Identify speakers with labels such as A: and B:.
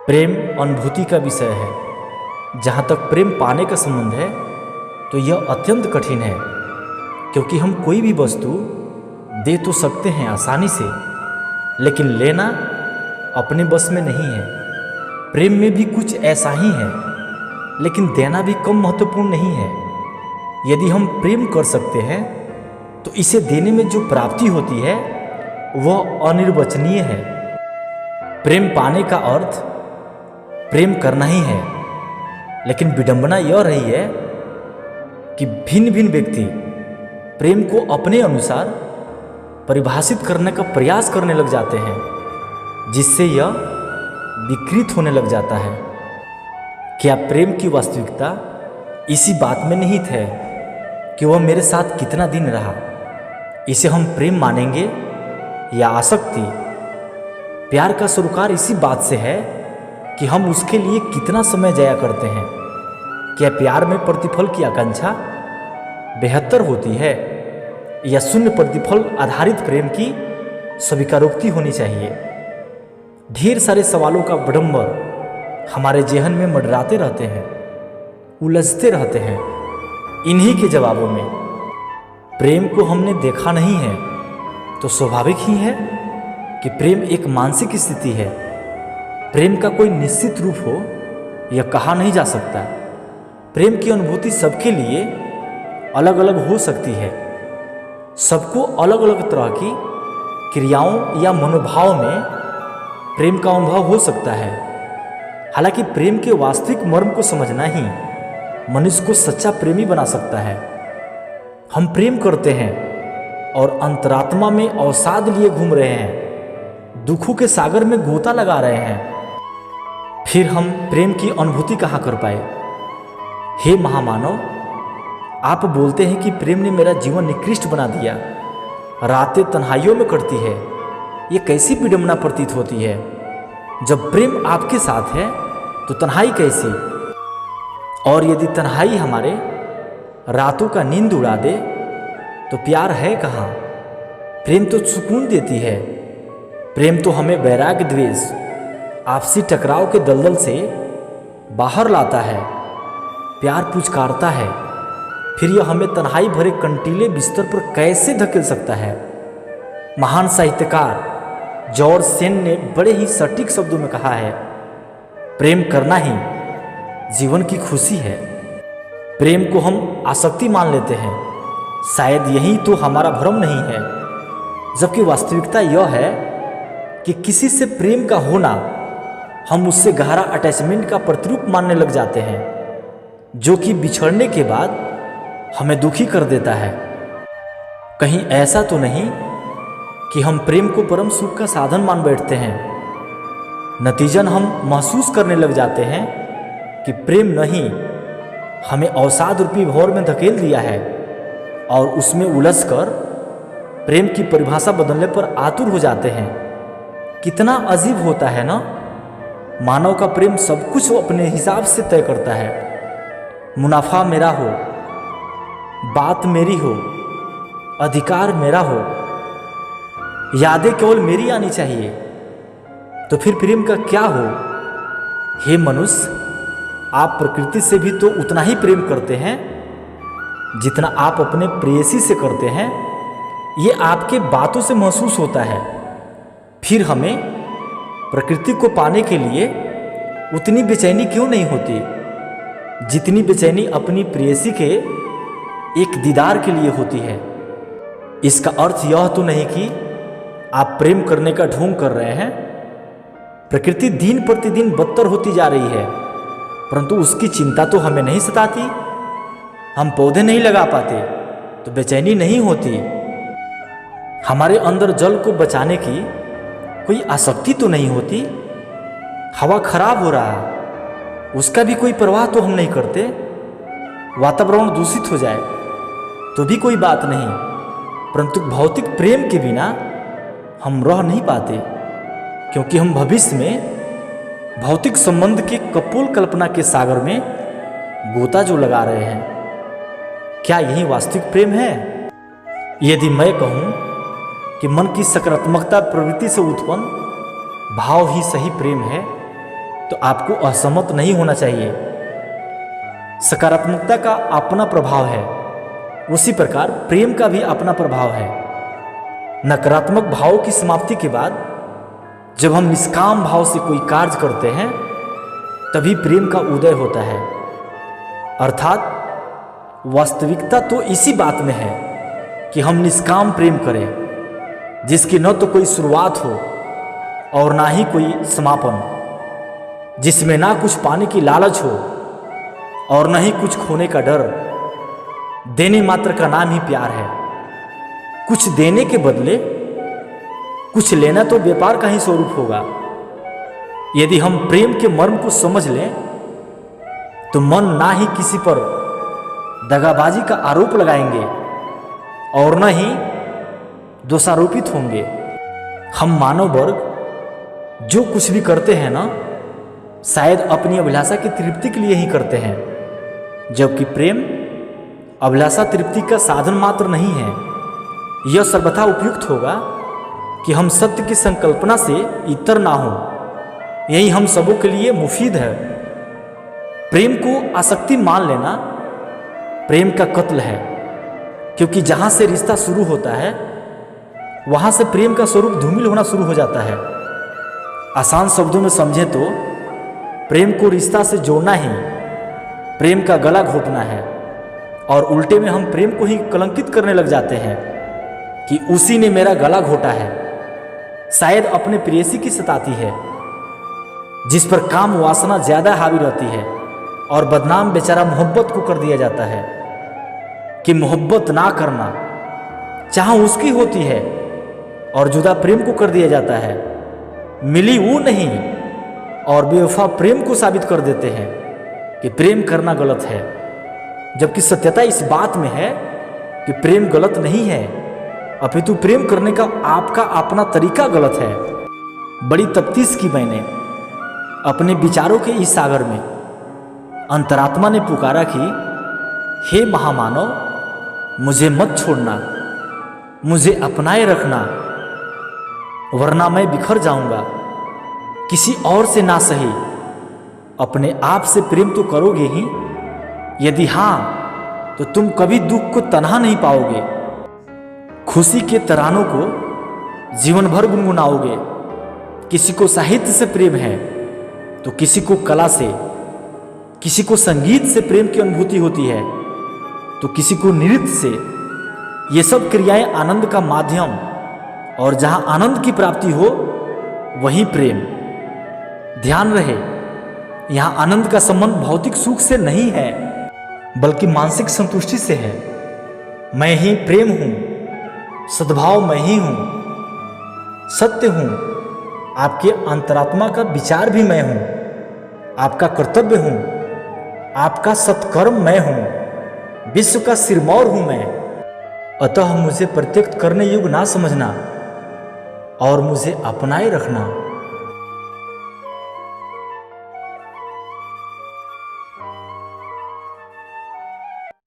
A: प्रेम अनुभूति का विषय है। जहाँ तक प्रेम पाने का संबंध है तो यह अत्यंत कठिन है, क्योंकि हम कोई भी वस्तु दे तो सकते हैं आसानी से, लेकिन लेना अपने बस में नहीं है। प्रेम में भी कुछ ऐसा ही है, लेकिन देना भी कम महत्वपूर्ण नहीं है। यदि हम प्रेम कर सकते हैं तो इसे देने में जो प्राप्ति होती है वह अनिर्वचनीय है। प्रेम पाने का अर्थ प्रेम करना ही है, लेकिन विडंबना यह रही है कि भिन्न भिन्न व्यक्ति प्रेम को अपने अनुसार परिभाषित करने का प्रयास करने लग जाते हैं, जिससे यह विकृत होने लग जाता है। क्या प्रेम की वास्तविकता इसी बात में निहित है कि वह मेरे साथ कितना दिन रहा? इसे हम प्रेम मानेंगे या आसक्ति? प्यार का सरोकार इसी बात से है कि हम उसके लिए कितना समय जाया करते हैं। क्या प्यार में प्रतिफल की आकांक्षा बेहतर होती है या शून्य प्रतिफल आधारित प्रेम की स्वीकारोक्ति होनी चाहिए? ढेर सारे सवालों का विडंबर हमारे जेहन में मंडराते रहते हैं, उलझते रहते हैं। इन्हीं के जवाबों में प्रेम को हमने देखा नहीं है तो स्वाभाविक ही है कि प्रेम एक मानसिक स्थिति है। प्रेम का कोई निश्चित रूप हो यह कहा नहीं जा सकता। प्रेम की अनुभूति सबके लिए अलग अलग हो सकती है। सबको अलग अलग तरह की क्रियाओं या मनोभाव में प्रेम का अनुभव हो सकता है। हालांकि प्रेम के वास्तविक मर्म को समझना ही मनुष्य को सच्चा प्रेमी बना सकता है। हम प्रेम करते हैं और अंतरात्मा में अवसाद लिए घूम रहे हैं, दुखों के सागर में गोता लगा रहे हैं, फिर हम प्रेम की अनुभूति कहाँ कर पाए? हे महामानव, आप बोलते हैं कि प्रेम ने मेरा जीवन निकृष्ट बना दिया, रातें तन्हाइयों में कटती है। ये कैसी विडंबना प्रतीत होती है। जब प्रेम आपके साथ है तो तन्हाई कैसी? और यदि तन्हाई हमारे रातों का नींद उड़ा दे तो प्यार है कहाँ? प्रेम तो सुकून देती है। प्रेम तो हमें वैराग्य, द्वेष, आपसी टकराव के दलदल से बाहर लाता है। प्यार पुचकारता है, फिर यह हमें तन्हाई भरे कंटीले बिस्तर पर कैसे धकेल सकता है? महान साहित्यकार जॉर्ज सेन ने बड़े ही सटीक शब्दों में कहा है, प्रेम करना ही जीवन की खुशी है। प्रेम को हम आसक्ति मान लेते हैं, शायद यही तो हमारा भ्रम नहीं है, जबकि वास्तविकता यह है कि किसी से प्रेम का होना हम उससे गहरा अटैचमेंट का प्रतिरूप मानने लग जाते हैं, जो कि बिछड़ने के बाद हमें दुखी कर देता है। कहीं ऐसा तो नहीं कि हम प्रेम को परम सुख का साधन मान बैठते हैं? नतीजन हम महसूस करने लग जाते हैं कि प्रेम नहीं, हमें अवसाद रूपी भंवर में धकेल दिया है, और उसमें उलझकर प्रेम की परिभाषा बदलने पर आतुर हो जाते हैं। कितना अजीब होता है ना? मानव का प्रेम सब कुछ अपने हिसाब से तय करता है। मुनाफा मेरा हो, बात मेरी हो, अधिकार मेरा हो, यादें केवल मेरी आनी चाहिए, तो फिर प्रेम का क्या हो? हे मनुष्य, आप प्रकृति से भी तो उतना ही प्रेम करते हैं जितना आप अपने प्रेयसी से करते हैं। ये आपके बातों से महसूस होता है। फिर हमें प्रकृति को पाने के लिए उतनी बेचैनी क्यों नहीं होती जितनी बेचैनी अपनी प्रेयसी के एक दीदार के लिए होती है? इसका अर्थ यह तो नहीं कि आप प्रेम करने का ढोंग कर रहे हैं। प्रकृति दिन प्रतिदिन बदतर होती जा रही है, परंतु उसकी चिंता तो हमें नहीं सताती। हम पौधे नहीं लगा पाते तो बेचैनी नहीं होती। हमारे अंदर जल को बचाने की कोई आसक्ति तो नहीं होती। हवा खराब हो रहा है, उसका भी कोई परवाह तो हम नहीं करते। वातावरण दूषित हो जाए तो भी कोई बात नहीं, परंतु भौतिक प्रेम के बिना हम रह नहीं पाते, क्योंकि हम भविष्य में भौतिक संबंध के कपोल कल्पना के सागर में गोता जो लगा रहे हैं। क्या यही वास्तविक प्रेम है? यदि मैं कहूं कि मन की सकारात्मकता प्रवृत्ति से उत्पन्न भाव ही सही प्रेम है, तो आपको असहमत नहीं होना चाहिए। सकारात्मकता का अपना प्रभाव है, उसी प्रकार प्रेम का भी अपना प्रभाव है। नकारात्मक भावों की समाप्ति के बाद जब हम निष्काम भाव से कोई कार्य करते हैं तभी प्रेम का उदय होता है। अर्थात वास्तविकता तो इसी बात में है कि हम निष्काम प्रेम करें, जिसकी न तो कोई शुरुआत हो और ना ही कोई समापन, जिसमें ना कुछ पाने की लालच हो और न ही कुछ खोने का डर। देने मात्र का नाम ही प्यार है। कुछ देने के बदले कुछ लेना तो व्यापार का ही स्वरूप होगा। यदि हम प्रेम के मर्म को समझ लें तो मन ना ही किसी पर दगाबाजी का आरोप लगाएंगे और न ही दोषारोपित होंगे। हम मानव वर्ग जो कुछ भी करते हैं ना, शायद अपनी अभिलाषा की तृप्ति के लिए ही करते हैं, जबकि प्रेम अभिलाषा तृप्ति का साधन मात्र नहीं है। यह सर्वथा उपयुक्त होगा कि हम सत्य की संकल्पना से इतर ना हो। यही हम सबों के लिए मुफीद है। प्रेम को आसक्ति मान लेना प्रेम का कत्ल है, क्योंकि जहां से रिश्ता शुरू होता है वहां से प्रेम का स्वरूप धूमिल होना शुरू हो जाता है। आसान शब्दों में समझे तो प्रेम को रिश्ता से जोड़ना ही प्रेम का गला घोटना है, और उल्टे में हम प्रेम को ही कलंकित करने लग जाते हैं कि उसी ने मेरा गला घोटा है। शायद अपने प्रेयसी की सताती है, जिस पर काम वासना ज्यादा हावी रहती है, और बदनाम बेचारा मोहब्बत को कर दिया जाता है कि मोहब्बत ना करना चाह उसकी होती है, और जुदा प्रेम को कर दिया जाता है। मिली वो नहीं, और बेवफा प्रेम को साबित कर देते हैं कि प्रेम करना गलत है, जबकि सत्यता इस बात में है कि प्रेम गलत नहीं है, अपितु प्रेम करने का आपका अपना तरीका गलत है। बड़ी तफ्तीश की मैंने अपने विचारों के इस सागर में। अंतरात्मा ने पुकारा कि हे महामानव, मुझे मत छोड़ना, मुझे अपनाए रखना, वरना मैं बिखर जाऊंगा। किसी और से ना सही, अपने आप से प्रेम तो करोगे ही। यदि हाँ, तो तुम कभी दुख को तन्हा नहीं पाओगे। खुशी के तरानों को जीवन भर गुनगुनाओगे। किसी को साहित्य से प्रेम है तो किसी को कला से, किसी को संगीत से प्रेम की अनुभूति होती है तो किसी को नृत्य से। ये सब क्रियाएं आनंद का माध्यम, और जहां आनंद की प्राप्ति हो वही प्रेम। ध्यान रहे, यहां आनंद का संबंध भौतिक सुख से नहीं है, बल्कि मानसिक संतुष्टि से है। मैं ही प्रेम हूं, सद्भाव मैं ही हूं, सत्य हूं, आपके अंतरात्मा का विचार भी मैं हूं, आपका कर्तव्य हूं, आपका सत्कर्म मैं हूं, विश्व का सिरमौर हूं मैं। अतः मुझे प्रत्यक्त करने योग्य ना समझना और मुझे अपनाए रखना।